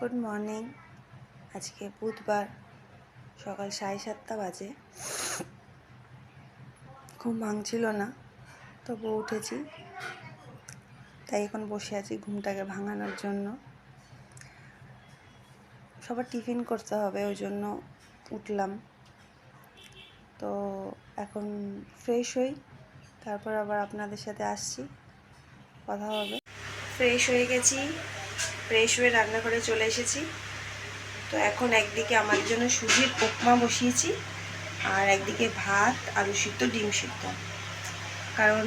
Good morning. আজকে বুধবার, সকাল 7:30 বাজে। ঘুম ভাঙছিল না, তবু উঠেছি। তাই এখন বসে আছি ঘুমটাকে ভাঙানোর জন্য। সবার টিফিন করতে হবে, ওই জন্য উঠলাম। তো এখন ফ্রেশ হই, তারপর আবার আপনাদের সাথে আসছি, কথা হবে। ফ্রেশ হয়ে গেছি, ফ্রেশ হয়ে রান্নাঘরে চলে এসেছি। তো এখন একদিকে আমার জন্য সুজির উপমা বসিয়েছি, আর একদিকে ভাত, আলু সিদ্ধ, ডিম সিদ্ধ। কারণ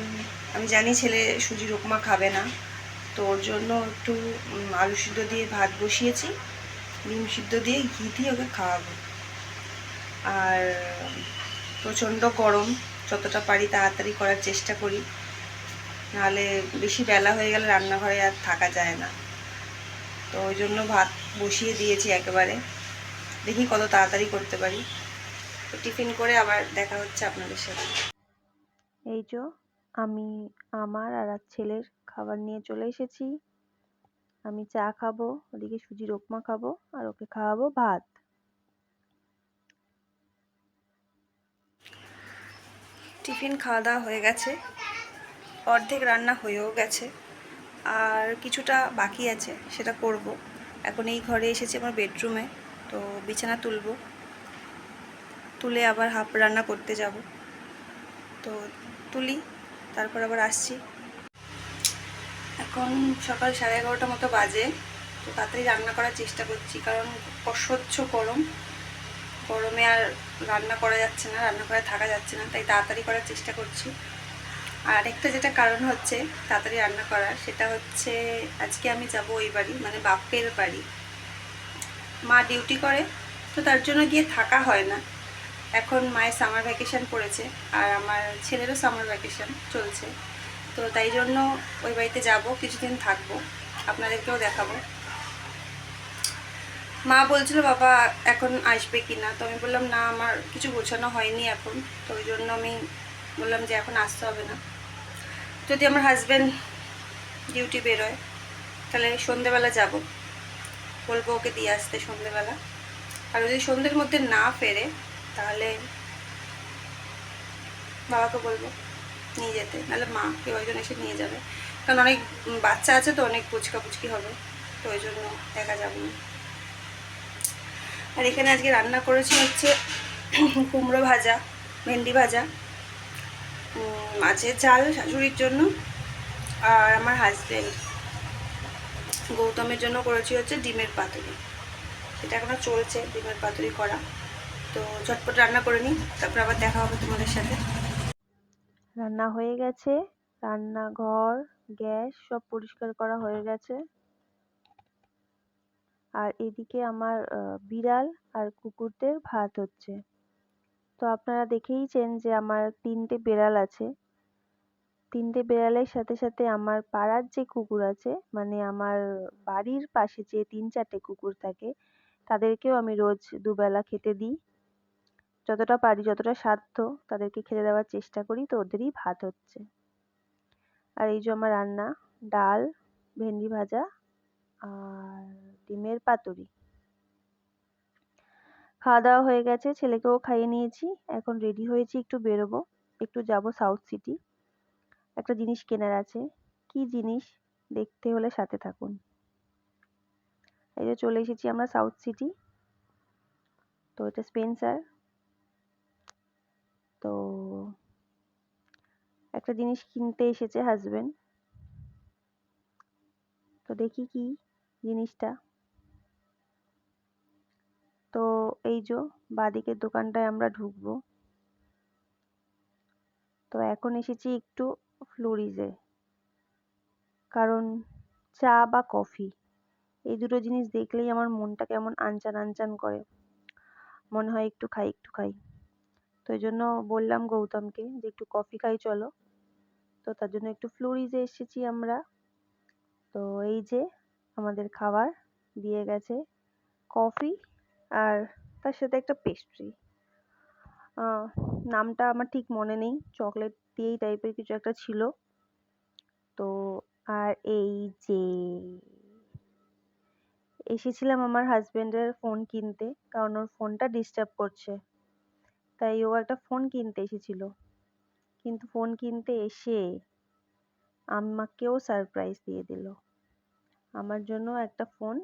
আমি জানি ছেলে সুজির উপমা খাবে না, তো ওর জন্য একটু আলু সিদ্ধ দিয়ে ভাত বসিয়েছি, ডিম সিদ্ধ দিয়ে ঘি দিয়ে ওকে খাওয়াবো। আর প্রচণ্ড গরম, যতটা পারি তাড়াতাড়ি করার চেষ্টা করি, নাহলে বেশি বেলা হয়ে গেলে রান্নাঘরে আর থাকা যায় না। তো ওই জন্য ভাত বসিয়ে দিয়েছি একেবারে, দেখি কত তাড়াতাড়ি করতে পারি। তো টিফিন করে আবার দেখা হচ্ছে আপনাদের সাথে। এই যে আমি আমার আর ছেলের খাবার নিয়ে চলে এসেছি। আমি চা খাবো, ওদিকে সুজির উপমা খাবো, আর ওকে খাওয়াবো ভাত। টিফিন খাওয়া দাওয়া হয়ে গেছে, অর্ধেক রান্না হয়েও গেছে, আর কিছুটা বাকি আছে, সেটা করব। এখন এই ঘরে এসেছি আমার বেডরুমে, তো বিছানা তুলে আবার হাফ রান্না করতে যাব। তো তুলি, তারপর আবার আসছি। এখন সকাল 11:30 মতো বাজে। তো তাড়াতাড়ি রান্না করার চেষ্টা করছি, কারণ অসহ্য গরমে আর রান্না করা যাচ্ছে না, রান্না করে থাকা যাচ্ছে না, তাই তাড়াতাড়ি করার চেষ্টা করছি। আর একটা যেটা কারণ হচ্ছে তাড়াতাড়ি রান্না করার, সেটা হচ্ছে আজকে আমি যাব ওই বাড়ি, মানে বাপের বাড়ি। মা ডিউটি করে, তো তার জন্য গিয়ে থাকা হয় না। এখন মায়ের সামার ভ্যাকেশন পড়েছে, আর আমার ছেলেরও সামার ভ্যাকেশন চলছে। তো তাই জন্য ওই বাড়িতে যাব, কিছুদিন থাকবো, আপনাদেরকেও দেখাবো। মা বলছিল বাবা এখন আসবে কি না, তো আমি বললাম না, আমার কিছু গোছানো হয়নি এখন, তো ওই জন্য আমি বললাম যে এখন আসতে হবে না। যদি আমার হাজব্যান্ড ডিউটি বেরোয়, তাহলে সন্ধেবেলা যাব, বলবো ওকে দিয়ে আসতে সন্ধেবেলা। আর যদি সন্ধ্যের মধ্যে না ফেরে, তাহলে বাবাকে বলবো নিয়ে যেতে, নাহলে মা কেউ একজন এসে নিয়ে যাবে। কারণ অনেক বাচ্চা আছে, তো অনেক পুচকি হবে, তো ওই জন্য একা যাবো না। আর এখানে আজকে রান্না করেছি হচ্ছে কুমড়ো ভাজা, ভেন্ডি ভাজা, মাছের ঝাল শাশুড়ির জন্য, আর আমার হাজব্যান্ড গৌতমের জন্য করেছি হচ্ছে ডিমের পাতুরি। সেটা এখনো চলছে, ডিমের পাতুরি করা। তো ঝটপট রান্না করে নিই, তারপর আবার দেখা হবে তোমাদের সাথে। রান্না হয়ে গেছে, রান্নাঘর, গ্যাস সব পরিষ্কার করা হয়ে গেছে। আর এদিকে আমার বিড়াল আর কুকুরদের ভাত হচ্ছে। তো আপনারা দেখেইছেন যে আমার 3টে বিড়াল আছে। 3টে বিড়ালের সাথে সাথে আমার পাড়ার যে কুকুর আছে, মানে আমার বাড়ির পাশে যে 3-4টে কুকুর থাকে, তাদেরকেও আমি রোজ দুবেলা খেতে দিই। যতটা পারি, যতটা সাধ্য তাদেরকে খেতে দেওয়ার চেষ্টা করি। তো ওদেরই ভাত হচ্ছে। আর এই যে আমার রান্না, ডাল, ভেন্ডি ভাজা আর ডিমের পাতুরি। খাওয়া দাওয়া হয়ে গেছে, ছেলেকেও খাইয়ে নিয়েছি। এখন রেডি হয়েছি, একটু বেরোবো, একটু যাব সাউথ সিটি। একটা জিনিস কেনার আছে। কি জিনিস দেখতে হলে সাথে থাকুন। এই যে চলে এসেছি আমরা সাউথ সিটি। তো এটা স্পেন্সার। তো একটা জিনিস কিনতে এসেছে হাজবেন্ড। তো দেখি কি জিনিসটা। তো এই যে বাঁদিকের দোকানটায় আমরা ঢুকবো। তো এখন এসেছি একটু ফ্লোরিজে, কারণ চা বা কফি, এই দুটো জিনিস দেখলেই আমার মনটা কেমন আনচান আনচান করে, মনে হয় একটু খাই একটু খাই। তো এই জন্য বললাম গৌতমকে যে একটু কফি খাই চলো। তো তার জন্য একটু ফ্লোরিজে এসেছি আমরা। তো এই যে আমাদের খাবার দিয়ে গেছে, কফি আর তার সাথে একটা পেস্ট্রি। নামটা আমার ঠিক মনে নেই, চকলেট দিয়েই টাইপের কিছু একটা ছিল। তো আর এই যে এসেছিলাম আমার হাজবেন্ডের ফোন কিনতে, কারণ ওর ফোনটা ডিস্টার্ব করছে, তাই ও একটা ফোন কিনতে এসেছিল। কিন্তু ফোন কিনতে এসে আমাকেও সারপ্রাইজ দিয়ে দিল, আমার জন্য একটা ফোন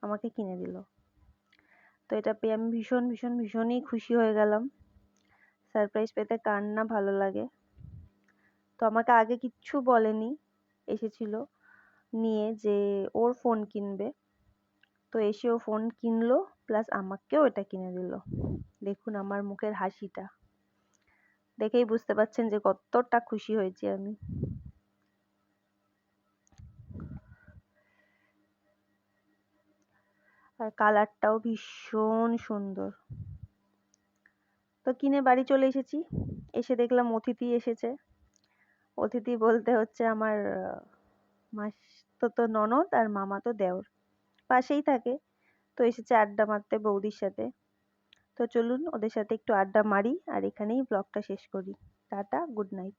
আমাকে কিনে দিল। তো এটা পেয়ে আমি ভীষণই খুশি হয়ে গেলাম। সারপ্রাইজ পেতে কার না ভালো লাগে। তো আমাকে আগে কিচ্ছু বলেনি, এসেছিল নিয়ে যে ওর ফোন কিনবে। তো এসে ও ফোন কিনলো, প্লাস আমাকেও এটা কিনে দিল। দেখুন আমার মুখের হাসিটা, দেখেই বুঝতে পারছেন যে কতটা খুশি হয়েছি আমি। আর কালারটাও ভীষণ সুন্দর। তো কিনে বাড়ি চলে এসেছি। এসে দেখলাম অতিথি এসেছে। অতিথি বলতে হচ্ছে আমার মাসতুতো ননদ আর মামাতো দেওর, পাশেই থাকে। তো এসেছে আড্ডা মারতে বৌদির সাথে। তো চলুন ওদের সাথে একটু আড্ডা মারি আর এখানেই ব্লগটা শেষ করি। Tata, good night.